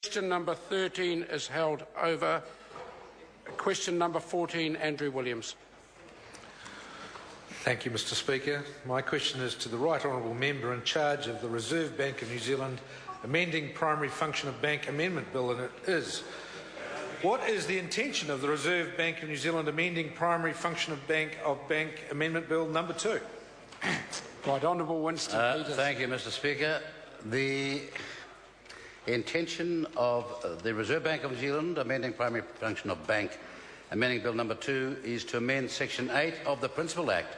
Question number 13 is held over. Question number 14, Andrew Williams. Thank you, Mr Speaker. My question is to the Right Honourable Member in charge of the Reserve Bank of New Zealand Amending Primary Function of Bank Amendment Bill, and it is: what is the intention of the Reserve Bank of New Zealand Amending Primary Function of Bank Amendment Bill number 2? Right Honourable Winston Peters. Thank you, Mr Speaker. The intention of the Reserve Bank of New Zealand Amending Primary Function of Bank Amending Bill number 2 is to amend Section 8 of the Principal Act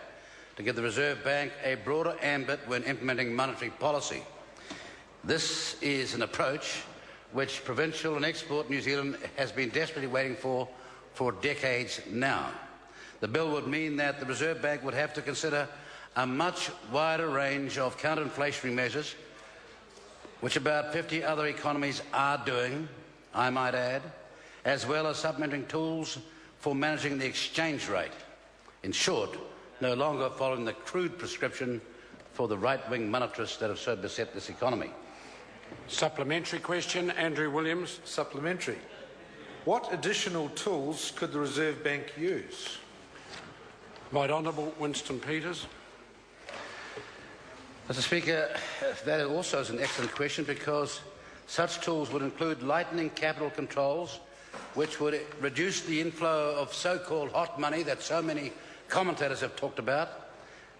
to give the Reserve Bank a broader ambit when implementing monetary policy. This is an approach which provincial and export New Zealand has been desperately waiting for decades now. The bill would mean that the Reserve Bank would have to consider a much wider range of counter-inflationary measures, which about 50 other economies are doing, I might add, as well as supplementing tools for managing the exchange rate. In short, no longer following the crude prescription for the right-wing monetarists that have so beset this economy. Supplementary question, Andrew Williams. Supplementary. What additional tools could the Reserve Bank use? Right Honourable Winston Peters. Mr Speaker, that also is an excellent question, because such tools would include lightening capital controls, which would reduce the inflow of so-called hot money that so many commentators have talked about,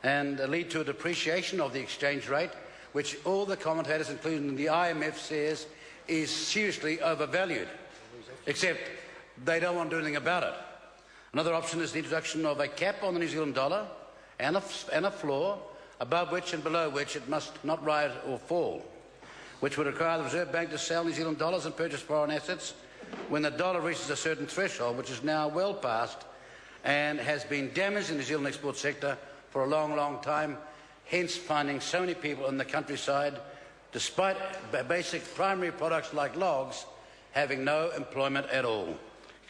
and lead to a depreciation of the exchange rate, which all the commentators, including the IMF, says is seriously overvalued, except they don't want to do anything about it. Another option is the introduction of a cap on the New Zealand dollar and a floor, above which and below which it must not rise or fall, which would require the Reserve Bank to sell New Zealand dollars and purchase foreign assets when the dollar reaches a certain threshold, which is now well past and has been damaged in the New Zealand export sector for a long, long time, hence finding so many people in the countryside, despite basic primary products like logs, having no employment at all.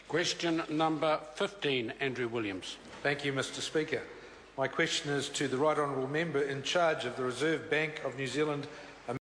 Question number 15, Andrew Williams. Thank you, Mr Speaker. My question is to the Right Honourable Member in charge of the Reserve Bank of New Zealand